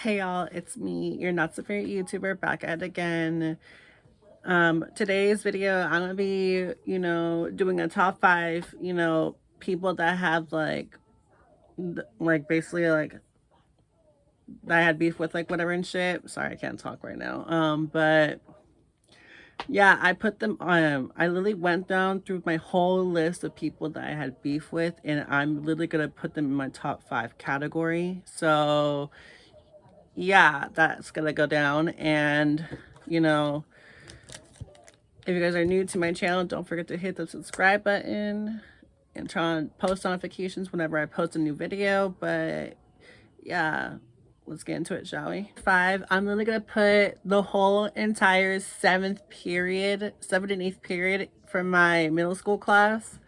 Hey y'all, it's me, your not so favorite YouTuber, back at it again. Today's video, I'm gonna be, doing a top five, people that have like basically like that I had beef with, like whatever and shit. Sorry, I can't talk right now. But yeah, I put them I literally went down through my whole list of people that I had beef with, and I'm literally gonna put them in my top five category. So yeah, that's gonna go down. And you know, if you guys are new to my channel, don't forget to hit the subscribe button and turn on post notifications whenever I post a new video. But yeah, let's get into it, shall we? Five, I'm literally gonna put the whole entire seventh and eighth period from my middle school class.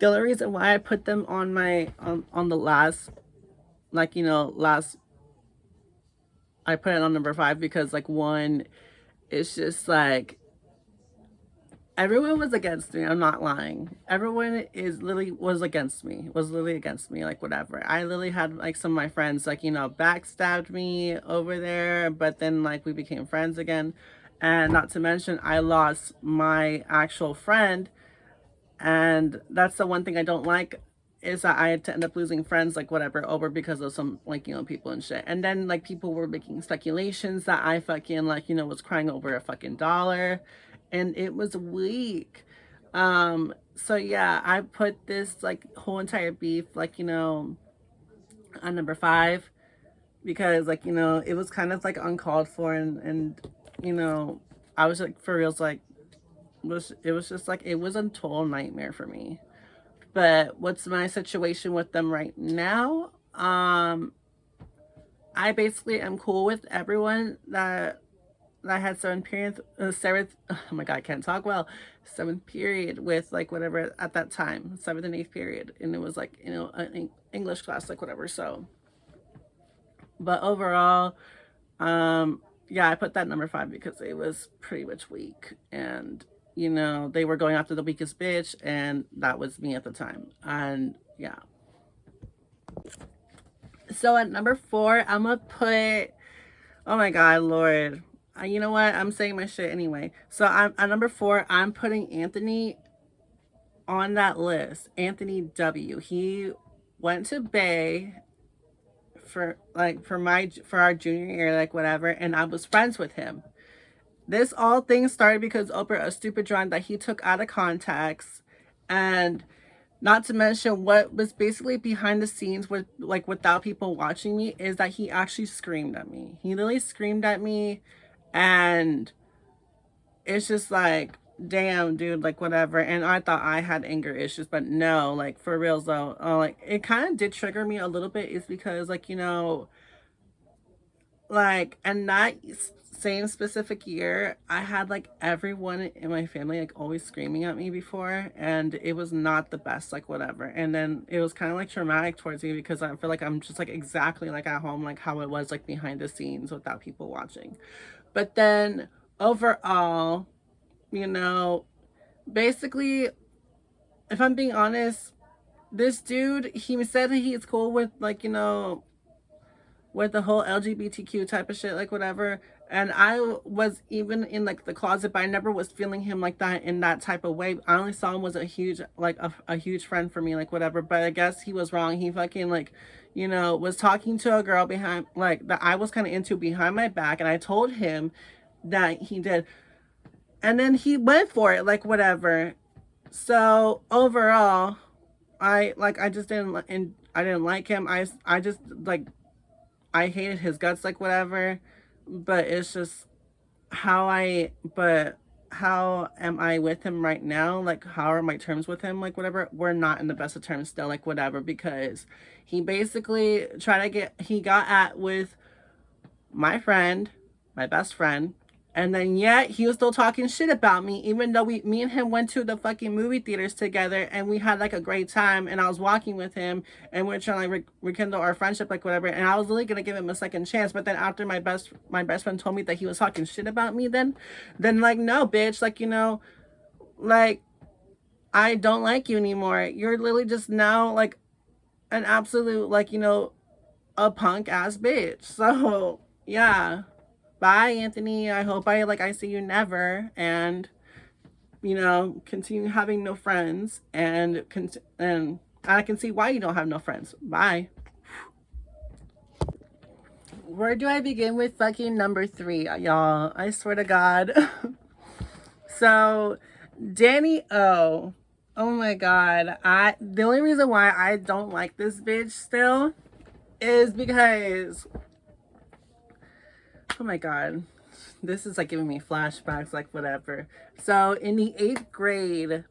The only reason why I put them on my on the last, last, I put it on number five because like one, it's just like everyone was against me. I'm not lying. Everyone was against me. Was literally against me. Like whatever. I literally had like some of my friends like backstabbed me over there, but then like we became friends again. And not to mention, I lost my actual friend, and that's the one thing I don't like, is that I had to end up losing friends like whatever over because of some like people and shit. And then like people were making speculations that I fucking was crying over a fucking dollar, and it was weak. So yeah, I put this like whole entire beef on number five because it was kind of like uncalled for, and I was like for reals like it was just like it was a total nightmare for me. But what's my situation with them right now? I basically am cool with everyone that had seventh, oh my god, I can't talk well, seventh period with like whatever at that time, seventh and eighth period, and it was like an English class like whatever. So, but overall, yeah, I put that number five because it was pretty much weak, and they were going after the weakest bitch, and that was me at the time. And yeah, so at number four, I'm gonna put, oh my god, Lord, you know what, I'm saying my shit anyway. So I'm at number four, I'm putting Anthony on that list. Anthony W. He went to Bay for our junior year, like whatever, and I was friends with him. This all things started because Oprah a stupid drawing that he took out of context, and not to mention what was basically behind the scenes with like without people watching me is that he actually screamed at me. He literally screamed at me, and it's just like, damn, dude, like whatever. And I thought I had anger issues, but no, like for reals though, like it kind of did trigger me a little bit, is because like, and that same specific year, I had like everyone in my family like always screaming at me before, and it was not the best, like whatever. And then it was kind of like traumatic towards me because I feel like I'm just like exactly like at home, like how it was like behind the scenes without people watching. But then overall, you know, basically, if I'm being honest, this dude, he said that he's cool with with the whole LGBTQ type of shit, like whatever. And I was even in like the closet, but I never was feeling him like that in that type of way. I only saw him was a huge, like a huge friend for me, like whatever. But I guess he was wrong. He fucking like, was talking to a girl behind, like that I was kind of into behind my back. And I told him that he did. And then he went for it, like whatever. So overall, I just didn't, and I didn't like him. I just like, I hated his guts, like whatever. But it's just but how am I with him right now? Like, how are my terms with him? Like, whatever. We're not in the best of terms still, like, whatever, because he basically he got at with my friend, my best friend, and then yet he was still talking shit about me, even though me and him went to the fucking movie theaters together and we had like a great time, and I was walking with him and we're trying to like rekindle our friendship, like whatever. And I was really gonna give him a second chance, but then after my best friend told me that he was talking shit about me, then like, no, bitch, like like I don't like you anymore. You're literally just now like an absolute like a punk ass bitch. So yeah, bye Anthony. I hope I see you never, and you know, continue having no friends, and I can see why you don't have no friends. Bye. Where do I begin with fucking number 3, y'all? I swear to God. So, Danny O. Oh my God. The only reason why I don't like this bitch still is because, oh my God, this is like giving me flashbacks, like whatever. So in the 8th grade,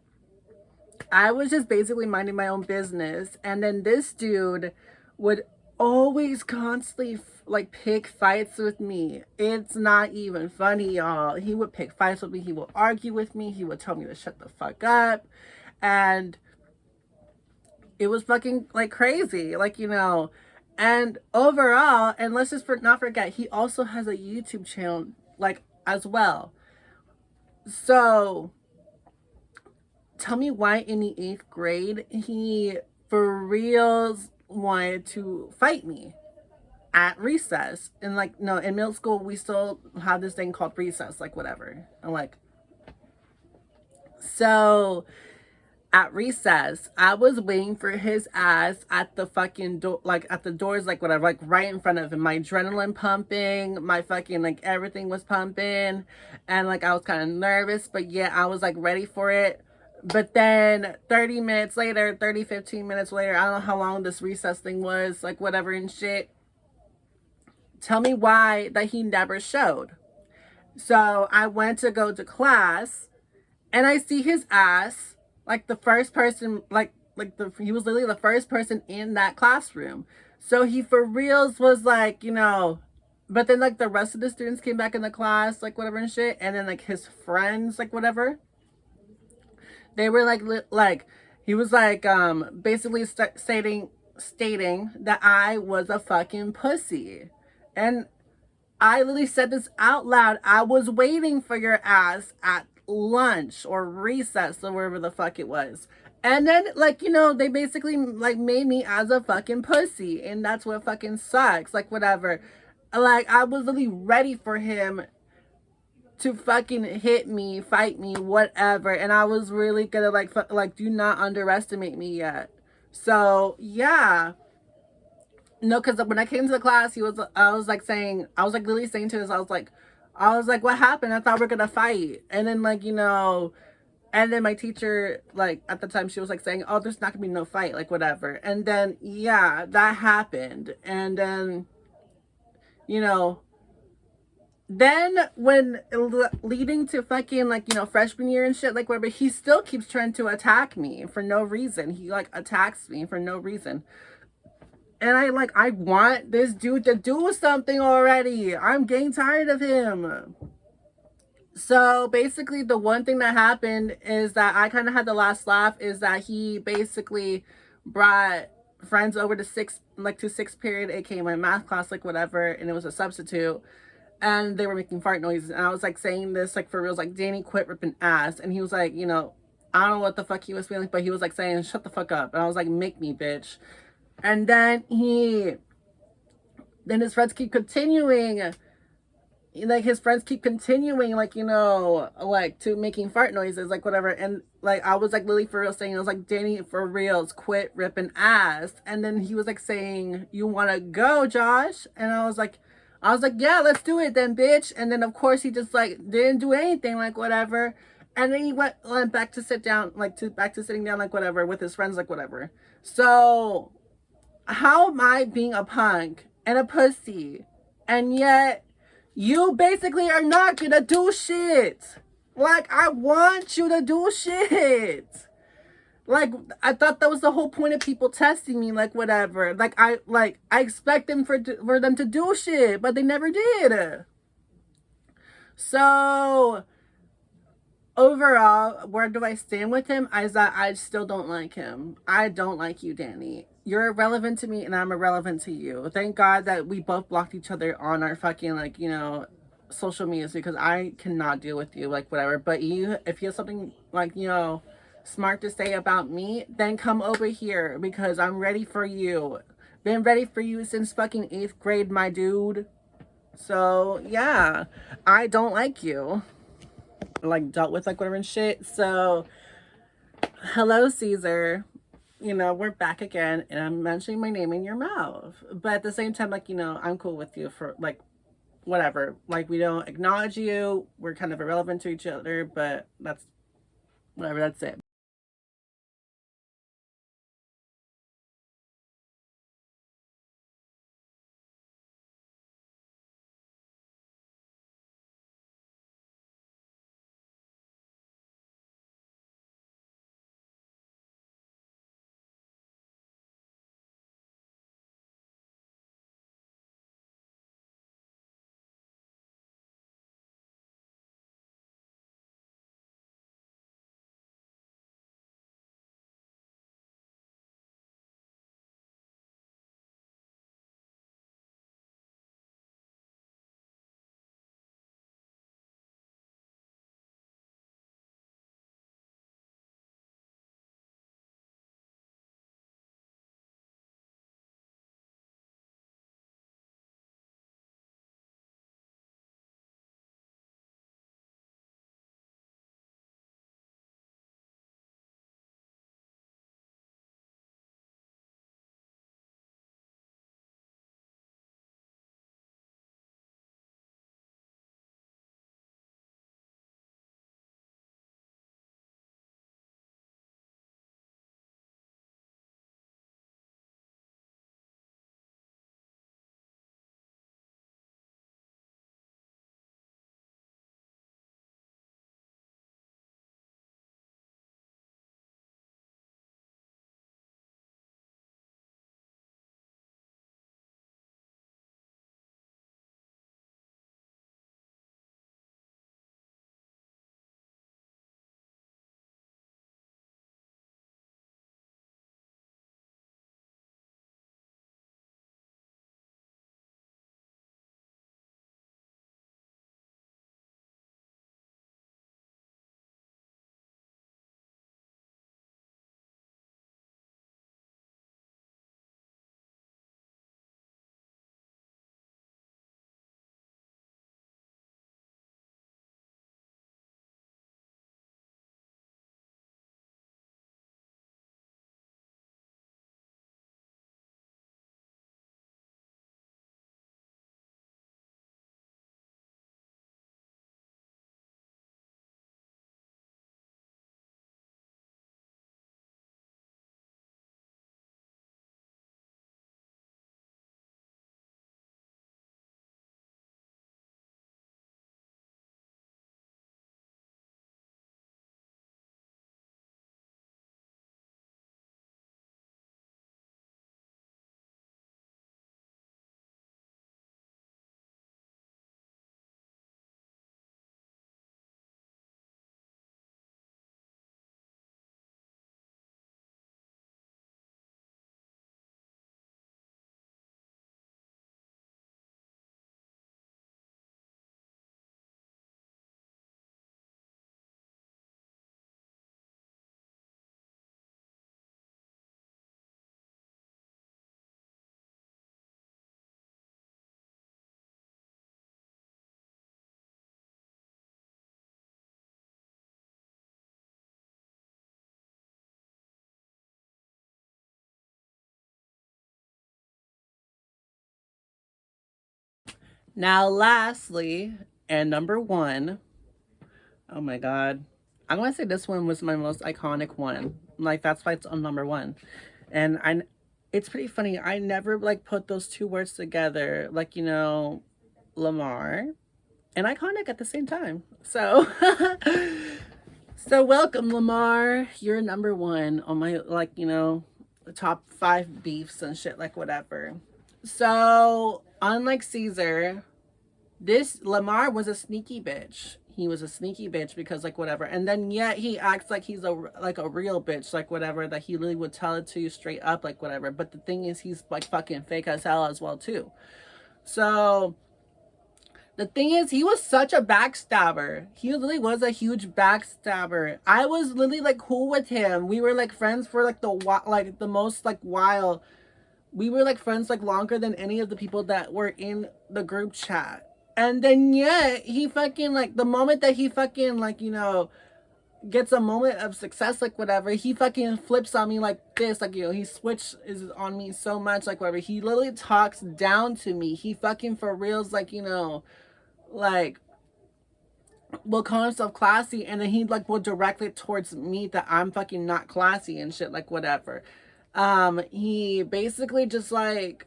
I was just basically minding my own business, and then this dude would always constantly like pick fights with me. It's not even funny, y'all. He would pick fights with me. He would argue with me. He would tell me to shut the fuck up, and it was fucking like crazy, like, you know. And overall, and let's just not forget, he also has a YouTube channel like as well. So tell me why in the 8th grade he for reals wanted to fight me at recess. And like, no, in middle school we still have this thing called recess, like whatever. And like, so at recess, I was waiting for his ass at the fucking door, like at the doors, like whatever, like right in front of him. My adrenaline pumping, my fucking like everything was pumping, and like I was kind of nervous, but yeah, I was like ready for it. But then 30 minutes later, 15 minutes later, I don't know how long this recess thing was, like whatever and shit. Tell me why that he never showed. So I went to go to class, and I see his ass, like the first person, he was literally the first person in that classroom. So he for reals was like, you know, but then like the rest of the students came back in the class, like whatever and shit, and then like his friends, like whatever, they were like he was like basically stating that I was a fucking pussy. And I literally said this out loud. I was waiting for your ass at lunch or recess or wherever the fuck it was. And then, like, you know, they basically like made me as a fucking pussy, and that's what fucking sucks, like whatever. Like, I was literally ready for him to fucking hit me, fight me, whatever, and I was really gonna like do not underestimate me yet. So yeah, no, because when I came to the class, I was like literally saying to us, I was like, what happened? I thought we are gonna fight. And then like, you know, and then my teacher, like at the time, she was like saying, oh, there's not gonna be no fight, like whatever. And then yeah, that happened. And then, you know, then when leading to fucking like, you know, freshman year and shit, like whatever, he still keeps trying to attack me for no reason. He like attacks me for no reason. And I want this dude to do something already. I'm getting tired of him. So basically the one thing that happened is that I kind of had the last laugh, is that he basically brought friends over to sixth period, aka my math class, like whatever, and it was a substitute, and they were making fart noises, and I was like saying this like for real, like, Danny, quit ripping ass. And he was like, you know, I don't know what the fuck he was feeling, but he was like saying, shut the fuck up. And I was like, make me, bitch. And then his friends keep continuing, like his friends keep continuing, like, you know, like to making fart noises, like whatever. And like I was like literally for real saying, I was like, Danny, for reals, quit ripping ass. And then he was like saying, you want to go, Josh? And I was like, yeah, let's do it then, bitch. And then of course he just like didn't do anything, like whatever. And then he went back to sit down, back to sitting down, like whatever, with his friends, like whatever. So how am I being a punk and a pussy, and yet you basically are not gonna do shit? Like, I want you to do shit. Like, I thought that was the whole point of people testing me, like whatever. Like I expect them for them to do shit, but they never did. So overall, where do I stand with him? Is that I still don't like him. I don't like you, Danny. You're irrelevant to me, and I'm irrelevant to you. Thank God that we both blocked each other on our fucking, like, you know, social medias, because I cannot deal with you, like whatever. But if you have something like, you know, smart to say about me, then come over here, because I'm ready for you. Been ready for you since fucking 8th grade, my dude. So yeah, I don't like you. Like, dealt with like whatever and shit. So hello, Caesar. You know, we're back again, and I'm mentioning my name in your mouth. But at the same time, like, you know, I'm cool with you for like whatever. Like, we don't acknowledge you. We're kind of irrelevant to each other, but that's whatever, that's it. Now, lastly, and number one, oh my God. I'm gonna say this one was my most iconic one. Like, that's why it's on number one. And it's pretty funny. I never like put those two words together. Like, you know, Lamar and iconic at the same time. So so welcome, Lamar. You're number one on my, like, you know, top 5 beefs and shit, like whatever. So unlike Caesar, this Lamar was a sneaky bitch. He was a sneaky bitch because like whatever. And then yet he acts like he's a real bitch, like whatever, that he really would tell it to you straight up, like whatever. But the thing is, he's like fucking fake as hell as well too. So the thing is, he was such a backstabber. He really was a huge backstabber. I was literally like cool with him. We were like friends for like the most like while we were like friends like longer than any of the people that were in the group chat. And then yet he fucking like the moment that he fucking like, you know, gets a moment of success, like whatever, he fucking flips on me like this, like, you know, he switched is on me so much, like whatever. He literally talks down to me. He fucking for reals, like, you know, like will call himself classy, and then he like will direct it towards me that I'm fucking not classy and shit, like whatever. He basically just like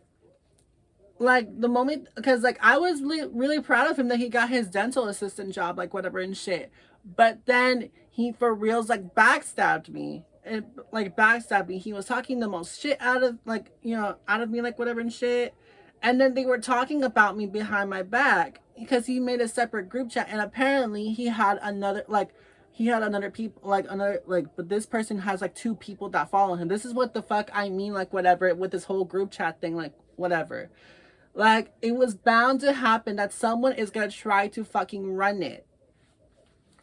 the moment, because like I was really proud of him that he got his dental assistant job, like whatever and shit, but then he for reals like backstabbed me and like backstabbed me. He was talking the most shit out of like, you know, out of me, like whatever and shit. And then they were talking about me behind my back because he made a separate group chat, and apparently he had another like he had another people like another like, but this person has like 2 people that follow him. This is what the fuck I mean, like whatever, with this whole group chat thing, like whatever. Like, it was bound to happen that someone is gonna try to fucking run it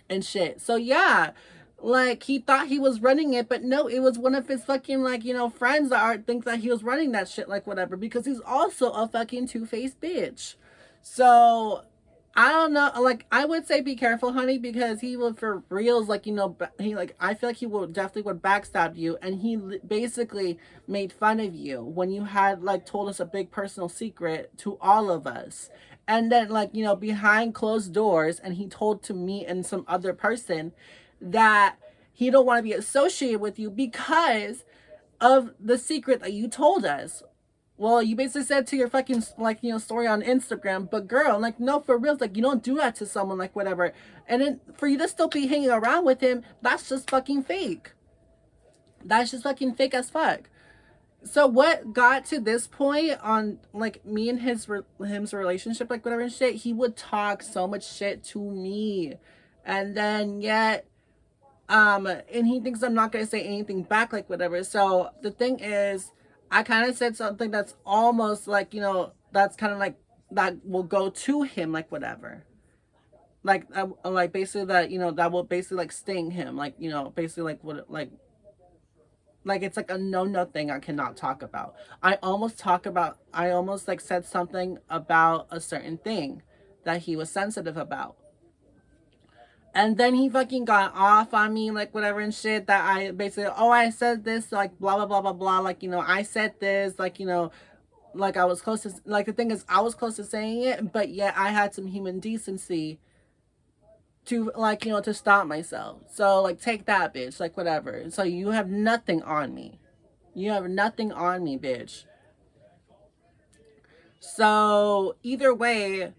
and shit. So yeah, like he thought he was running it, but no, it was one of his fucking like, you know, friends that are think that he was running that shit, like whatever, because he's also a fucking two-faced bitch. So I don't know, like I would say be careful, honey, because he will for reals, like, you know, he like, I feel like he will definitely would backstab you, and he basically made fun of you when you had like told us a big personal secret to all of us. And then like, you know, behind closed doors, and he told to me and some other person that he don't want to be associated with you because of the secret that you told us. Well, you basically said to your fucking like, you know, story on Instagram, but girl, like, no, for real, like, you don't do that to someone, like whatever. And then for you to still be hanging around with him, that's just fucking fake. That's just fucking fake as fuck. So what got to this point on like me and his relationship, like whatever and shit, he would talk so much shit to me, and then yet and he thinks I'm not gonna say anything back, like whatever. So the thing is, I kind of said something that's almost like, you know, that's kind of like that will go to him, like whatever, like basically that, you know, that will basically like sting him, like, you know, basically like what like it's like a no thing I cannot talk about. I almost like said something about a certain thing that he was sensitive about. And then he fucking got off on me, like whatever and shit, that I basically, oh, I said this, like blah, blah, blah, blah, blah. Like, you know, I said this, like, you know, like I was close to, like the thing is, I was close to saying it, but yet I had some human decency to, like, you know, to stop myself. So, like, take that, bitch, like whatever. So you have nothing on me. You have nothing on me, bitch. So either way,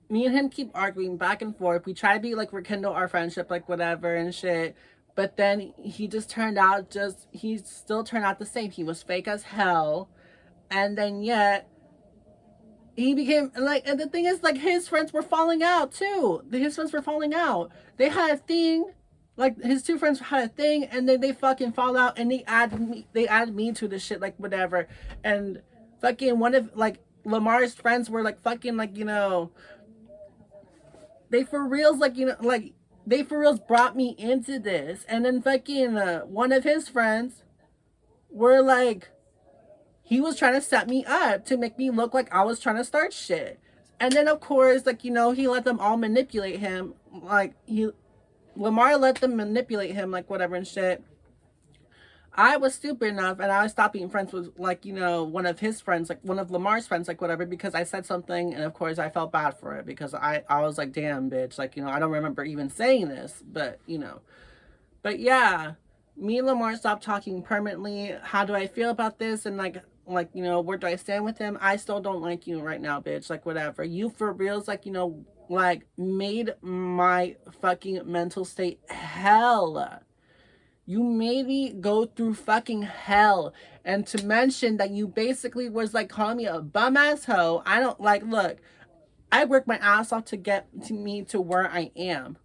me and him keep arguing back and forth. We try to be like rekindle our friendship, like whatever and shit. But then he just turned out he still turned out the same. He was fake as hell. And then yet he became like, and the thing is, like, his friends were falling out too. His friends were falling out. They had a thing, like his 2 friends had a thing, and then they fucking fall out, and they added me to the shit, like whatever. And fucking one of like Lamar's friends were like fucking like, you know, they for reals, like, you know, like they for reals brought me into this. And then fucking one of his friends were like, he was trying to set me up to make me look like I was trying to start shit. And then of course, like, you know, he let them all manipulate him. Like Lamar let them manipulate him, like whatever and shit. I was stupid enough, and I stopped being friends with, like, you know, one of his friends, like one of Lamar's friends, like whatever, because I said something, and of course I felt bad for it, because I was like, damn, bitch, like, you know, I don't remember even saying this, but, you know. But yeah, me and Lamar stopped talking permanently. How do I feel about this? And like, you know, where do I stand with him? I still don't like you right now, bitch, like whatever. You for reals, like, you know, like made my fucking mental state hell. You made me go through fucking hell. And to mention that you basically was like calling me a bum ass hoe. I don't like, look, I worked my ass off to get to me to where I am.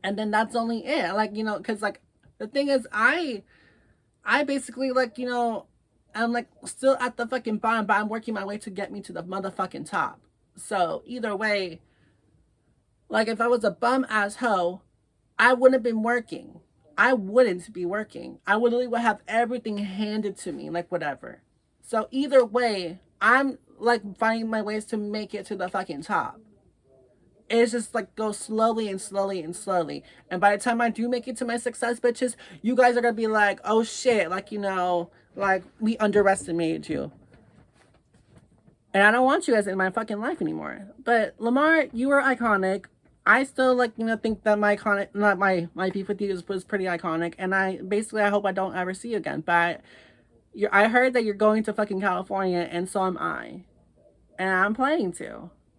And then that's only it. Like, you know, because like the thing is, I basically, like, you know, I'm like still at the fucking bottom, but I'm working my way to get me to the motherfucking top. So either way, like if I was a bum ass hoe, I wouldn't have been working. I wouldn't be working. I would literally have everything handed to me, like whatever. So either way, I'm like finding my ways to make it to the fucking top. It's just like go slowly and slowly and slowly. And by the time I do make it to my success, bitches, you guys are gonna be like, oh shit, like, you know, like we underestimated you. And I don't want you guys in my fucking life anymore. But Lamar, you were iconic. I still like, you know, think that my iconic, not my beef with you was pretty iconic. And I basically, I hope I don't ever see you again. But I heard that you're going to fucking California, and so am I. And I'm planning to.